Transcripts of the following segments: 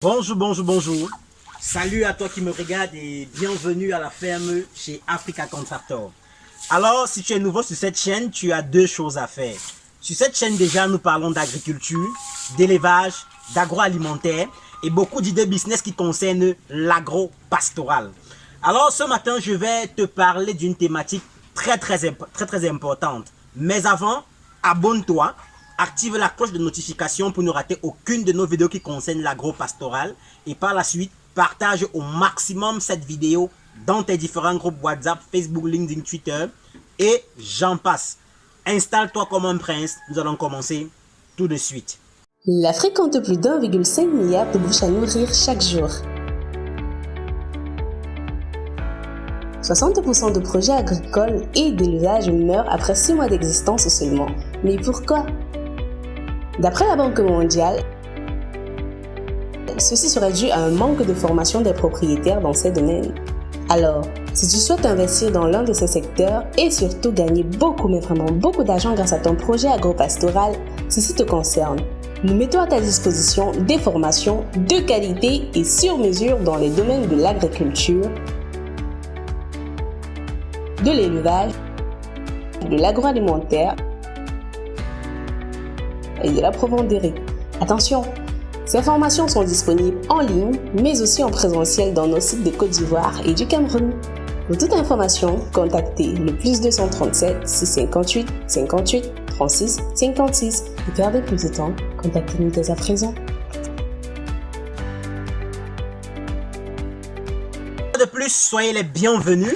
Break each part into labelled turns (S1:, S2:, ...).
S1: Bonjour, bonjour, bonjour. Salut à toi qui me regarde et bienvenue à la ferme chez Africa Contractor. Alors, si tu es nouveau sur cette chaîne, tu as deux choses à faire. Sur cette chaîne, déjà, nous parlons d'agriculture, d'élevage, d'agroalimentaire et beaucoup d'idées business qui concernent l'agro-pastoral. Alors, ce matin, je vais te parler d'une thématique très importante. Mais avant, abonne-toi. Active la cloche de notification pour ne rater aucune de nos vidéos qui concernent l'agro-pastoral. Et par la suite, partage au maximum cette vidéo dans tes différents groupes WhatsApp, Facebook, LinkedIn, Twitter. Et j'en passe. Installe-toi comme un prince. Nous allons commencer tout de suite.
S2: L'Afrique compte plus d'1,5 milliard de bouches à nourrir chaque jour. 60% de projets agricoles et d'élevage meurent après 6 mois d'existence seulement. Mais pourquoi ? D'après la Banque mondiale, ceci serait dû à un manque de formation des propriétaires dans ces domaines. Alors, si tu souhaites investir dans l'un de ces secteurs et surtout gagner beaucoup, mais vraiment beaucoup d'argent grâce à ton projet agropastoral, ceci te concerne. Nous mettons à ta disposition des formations de qualité et sur mesure dans les domaines de l'agriculture, de l'élevage, de l'agroalimentaire et de la provenderie. Attention, ces formations sont disponibles en ligne, mais aussi en présentiel dans nos sites de Côte d'Ivoire et du Cameroun. Pour toute information, contactez le +237 658 58 36 56 et perdez plus de temps, contactez-nous dès à présent.
S1: De plus, soyez les bienvenus.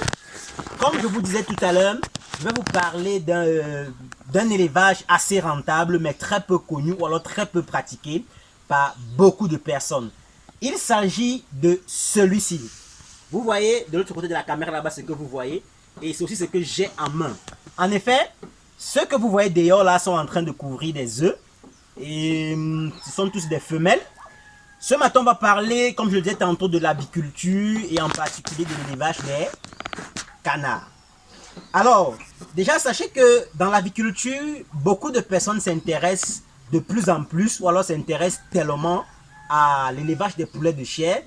S1: Comme je vous disais tout à l'heure, je vais vous parler d'un élevage assez rentable, mais très peu connu ou alors très peu pratiqué par beaucoup de personnes. Il s'agit de celui-ci. Vous voyez de l'autre côté de la caméra là-bas ce que vous voyez, et c'est aussi ce que j'ai en main. En effet, ceux que vous voyez dehors là sont en train de couvrir des œufs, et ce sont tous des femelles. Ce matin, on va parler, comme je le disais tantôt, de l'apiculture et en particulier de l'élevage des canards. Alors, déjà, sachez que dans l'aviculture, beaucoup de personnes s'intéressent de plus en plus, ou alors s'intéressent tellement à l'élevage des poulets de chair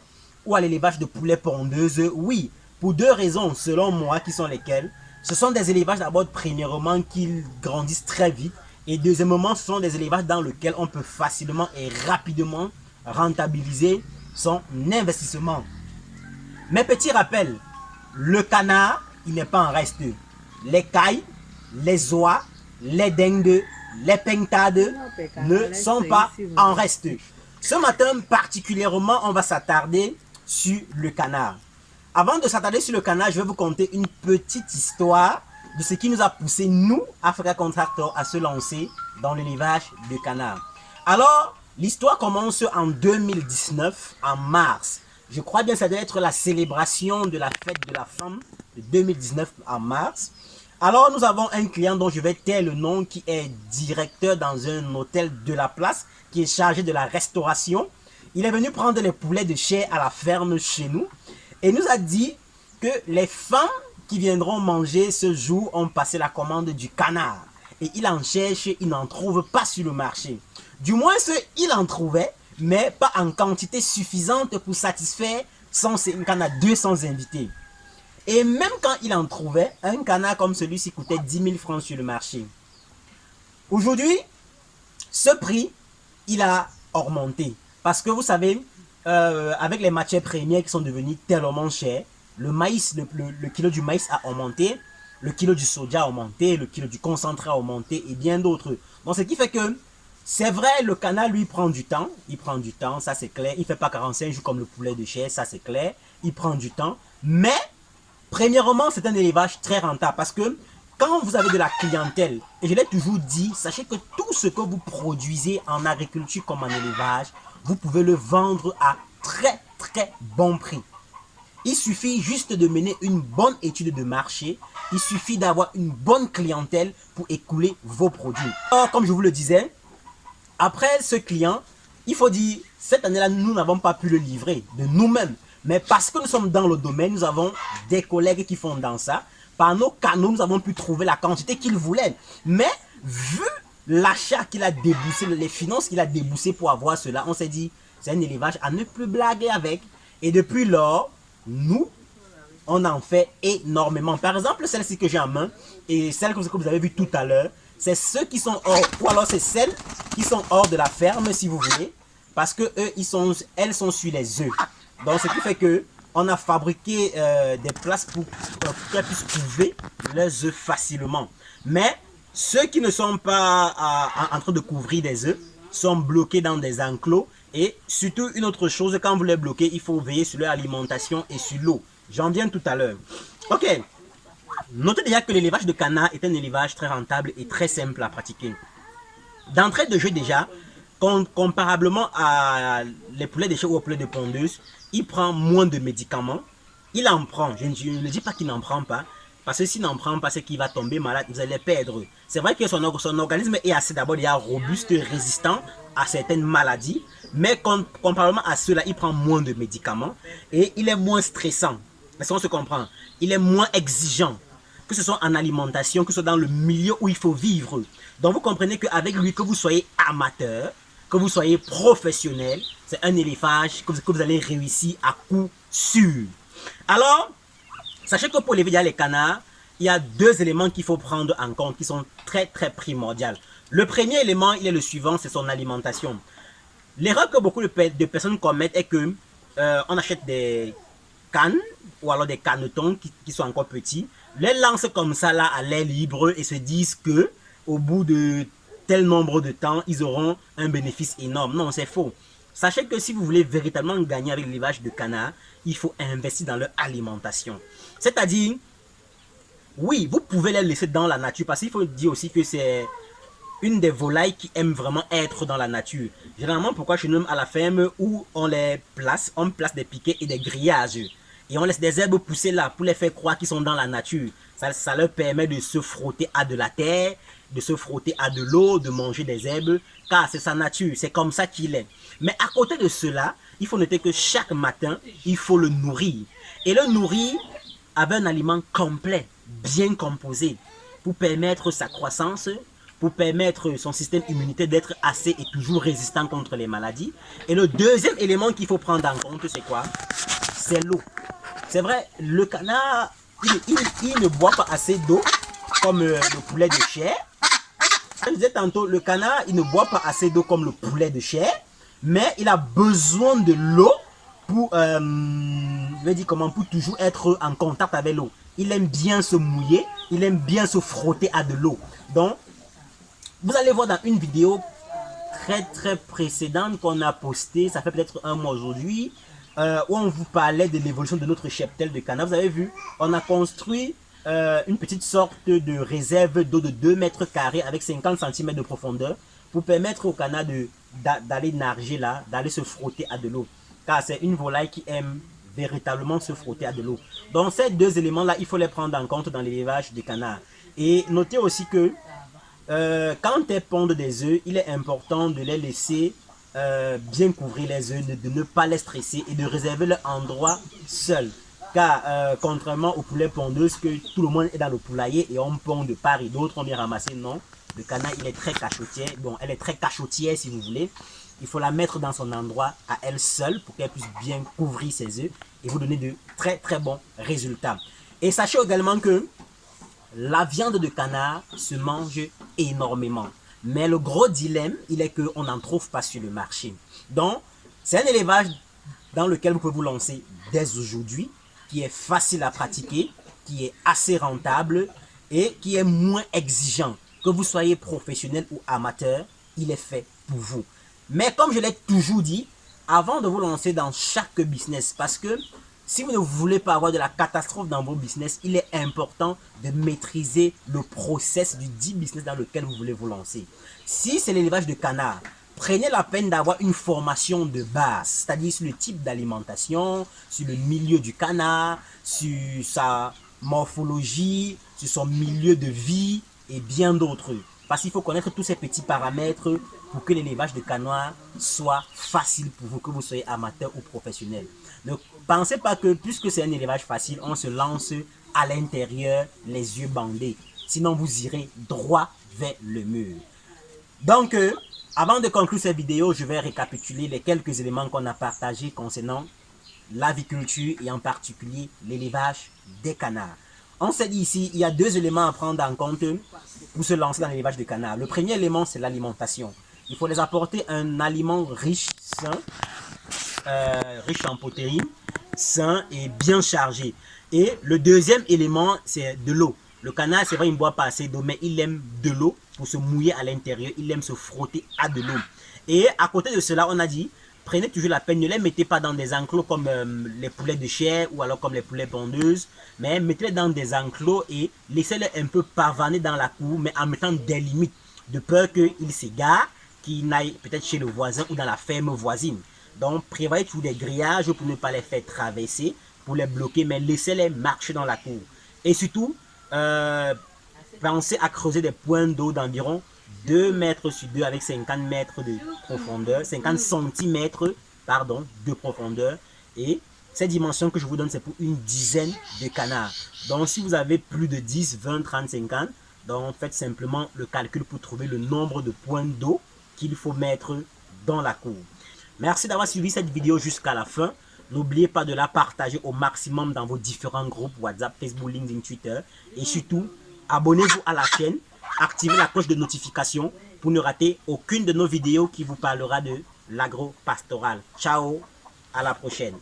S1: ou à l'élevage de poulets pondeuses. Oui, pour deux raisons, selon moi, qui sont lesquelles. Ce sont des élevages d'abord, premièrement, qui grandissent très vite. Et deuxièmement, ce sont des élevages dans lesquels on peut facilement et rapidement rentabiliser son investissement. Mes petits rappels, le canard, il n'est pas en reste. Les cailles, les oies, les dingues, les pintades ne sont pas en reste. Ce matin, particulièrement, on va s'attarder sur le canard. Avant de s'attarder sur le canard, je vais vous conter une petite histoire de ce qui nous a poussé, nous, Africa Contractor, à se lancer dans l'élevage de canard. Alors, l'histoire commence en 2019, en mars. Je crois bien que ça doit être la célébration de la fête de la femme de 2019 en mars. Alors nous avons un client dont je vais taire le nom, qui est directeur dans un hôtel de la place, qui est chargé de la restauration. Il est venu prendre les poulets de chair à la ferme chez nous et nous a dit que les femmes qui viendront manger ce jour ont passé la commande du canard. Et il en cherche, il n'en trouve pas sur le marché. Du moins, il en trouvait, mais pas en quantité suffisante pour satisfaire un canard 200 invités. Et même quand il en trouvait, un canard comme celui-ci coûtait 10 000 francs sur le marché. Aujourd'hui, ce prix, il a augmenté. Parce que vous savez, avec les matières premières qui sont devenues tellement chères, le maïs, le kilo du maïs a augmenté, le kilo du soja a augmenté, le kilo du concentré a augmenté et bien d'autres. Donc ce qui fait que, c'est vrai, le canard lui prend du temps, ça c'est clair. Il ne fait pas 45 jours comme le poulet de chair, ça c'est clair. Il prend du temps, mais premièrement, c'est un élevage très rentable parce que quand vous avez de la clientèle, et je l'ai toujours dit, sachez que tout ce que vous produisez en agriculture comme en élevage, vous pouvez le vendre à très bon prix. Il suffit juste de mener une bonne étude de marché, il suffit d'avoir une bonne clientèle pour écouler vos produits. Alors, comme je vous le disais, après ce client, il faut dire, cette année-là, nous n'avons pas pu le livrer de nous-mêmes. Mais parce que nous sommes dans le domaine, nous avons des collègues qui font dans ça. Par nos canaux, nous avons pu trouver la quantité qu'il voulait. Mais vu l'achat qu'il a déboursé, les finances qu'il a déboursées pour avoir cela, on s'est dit, C'est un élevage à ne plus blaguer avec. Et depuis lors, nous, on en fait énormément. Par exemple, celle-ci que j'ai en main et celle que vous avez vue tout à l'heure, c'est ceux qui sont hors, ou alors c'est celles qui sont hors de la ferme, si vous voulez, parce que elles sont sur les œufs. Donc, ce qui fait que on a fabriqué des places pour qu'elles puissent couver leurs œufs facilement. Mais ceux qui ne sont pas en train de couvrir des œufs sont bloqués dans des enclos. Et surtout, une autre chose, quand vous les bloquez, il faut veiller sur leur alimentation et sur l'eau. J'en viens tout à l'heure. Ok. Notez déjà que l'élevage de canard est un élevage très rentable et très simple à pratiquer. D'entrée de jeu déjà, comparablement à les poulets de chez ou aux poulets de pondeuse, il prend moins de médicaments. Il en prend. Je ne dis pas qu'il n'en prend pas. Parce que s'il n'en prend pas, c'est qu'il va tomber malade, vous allez perdre. C'est vrai que son organisme est assez d'abord déjà robuste, résistant à certaines maladies. Mais comparément à ceux-là, il prend moins de médicaments. Et il est moins stressant. Est-ce qu'on se comprend? Il est moins exigeant. Que ce soit en alimentation, que ce soit dans le milieu où il faut vivre. Donc vous comprenez qu'avec lui, que vous soyez amateur, que vous soyez professionnel, c'est un élevage que vous allez réussir à coup sûr. Alors, sachez que pour élever les canards, il y a deux éléments qu'il faut prendre en compte qui sont très primordiaux. Le premier élément, il est le suivant, c'est son alimentation. L'erreur que beaucoup de personnes commettent est que on achète des cannes ou alors des canetons qui sont encore petits, les lancent comme ça là à l'air libre et se disent que au bout de tel nombre de temps, ils auront un bénéfice énorme. Non, c'est faux. Sachez que si vous voulez véritablement gagner avec l'élevage de canards, il faut investir dans leur alimentation. C'est-à-dire, oui, vous pouvez les laisser dans la nature parce qu'il faut dire aussi que c'est une des volailles qui aiment vraiment être dans la nature. Généralement, pourquoi je nomme à la ferme où on place des piquets et des grillages. Et on laisse des herbes pousser là pour les faire croire qu'ils sont dans la nature. Ça leur permet de se frotter à de la terre, de se frotter à de l'eau, de manger des herbes, car c'est sa nature, c'est comme ça qu'il est. Mais à côté de cela, il faut noter que chaque matin, il faut le nourrir. Et le nourrir avec un aliment complet, bien composé, pour permettre sa croissance, pour permettre son système immunitaire d'être assez et toujours résistant contre les maladies. Et le deuxième élément qu'il faut prendre en compte, c'est quoi? C'est l'eau. C'est vrai, le canard, il ne boit pas assez d'eau comme le poulet de chair. Je disais tantôt, le canard, il ne boit pas assez d'eau comme le poulet de chair, mais il a besoin de l'eau pour, je vais dire comment, pour toujours être en contact avec l'eau. Il aime bien se mouiller, il aime bien se frotter à de l'eau. Donc, vous allez voir dans une vidéo très précédente qu'on a postée, ça fait peut-être un mois aujourd'hui, où on vous parlait de l'évolution de notre cheptel de canard. Vous avez vu, on a construit une petite sorte de réserve d'eau de 2 mètres carrés avec 50 cm de profondeur pour permettre au canard d'aller nager là, d'aller se frotter à de l'eau. Car c'est une volaille qui aime véritablement se frotter à de l'eau. Donc ces deux éléments-là, il faut les prendre en compte dans l'élevage des canards. Et notez aussi que quand elles pondent des œufs, il est important de les laisser bien couvrir les œufs, de ne pas les stresser et de réserver leur endroit seul. Car contrairement aux poulets pondeuses, que tout le monde est dans le poulailler et on pond de part et d'autre, on vient ramasser, non. Le canard, il est très cachotière, bon, elle est très cachotière si vous voulez. Il faut la mettre dans son endroit à elle seule pour qu'elle puisse bien couvrir ses œufs et vous donner de très bons résultats. Et sachez également que la viande de canard se mange énormément. Mais le gros dilemme, il est qu'on n'en trouve pas sur le marché. Donc, c'est un élevage dans lequel vous pouvez vous lancer dès aujourd'hui, qui est facile à pratiquer, qui est assez rentable et qui est moins exigeant. Que vous soyez professionnel ou amateur, il est fait pour vous. Mais comme je l'ai toujours dit, avant de vous lancer dans chaque business, parce que si vous ne voulez pas avoir de la catastrophe dans vos business, il est important de maîtriser le process du dit business dans lequel vous voulez vous lancer. Si c'est l'élevage de canard, prenez la peine d'avoir une formation de base, c'est-à-dire sur le type d'alimentation, sur le milieu du canard, sur sa morphologie, sur son milieu de vie et bien d'autres. Parce qu'il faut connaître tous ces petits paramètres pour que l'élevage de canard soit facile pour vous, que vous soyez amateur ou professionnel. Ne pensez pas que puisque c'est un élevage facile, on se lance à l'intérieur les yeux bandés. Sinon, vous irez droit vers le mur. Donc, Avant de conclure cette vidéo, je vais récapituler les quelques éléments qu'on a partagés concernant l'aviculture et en particulier l'élevage des canards. On s'est dit ici, il y a deux éléments à prendre en compte pour se lancer dans l'élevage des canards. Le premier élément, c'est l'alimentation. Il faut les apporter un aliment riche, sain, riche en protéines, sain et bien chargé. Et le deuxième élément, c'est de l'eau. Le canard, c'est vrai, il ne boit pas assez d'eau, mais il aime de l'eau pour se mouiller à l'intérieur. Il aime se frotter à de l'eau. Et à côté de cela, on a dit, prenez toujours la peine, ne les mettez pas dans des enclos comme les poulets de chair ou alors comme les poulets pondeuses, mais mettez-les dans des enclos et laissez-les un peu pavaner dans la cour, mais en mettant des limites, de peur qu'ils s'égarent, qu'ils n'aillent peut-être chez le voisin ou dans la ferme voisine. Donc, prévoyez toujours des grillages pour ne pas les faire traverser, pour les bloquer, mais laissez-les marcher dans la cour. Et surtout, pensez à creuser des points d'eau d'environ 2 mètres sur 2 avec 50 mètres de profondeur, 50 cm pardon, de profondeur. Et ces dimensions que je vous donne, c'est pour une dizaine de canards. Donc, si vous avez plus de 10, 20, 30, 50, donc faites simplement le calcul pour trouver le nombre de points d'eau qu'il faut mettre dans la cour. Merci d'avoir suivi cette vidéo jusqu'à la fin. N'oubliez pas de la partager au maximum dans vos différents groupes WhatsApp, Facebook, LinkedIn, Twitter. Et surtout, abonnez-vous à la chaîne, activez la cloche de notification pour ne rater aucune de nos vidéos qui vous parlera de l'agro-pastoral. Ciao, à la prochaine.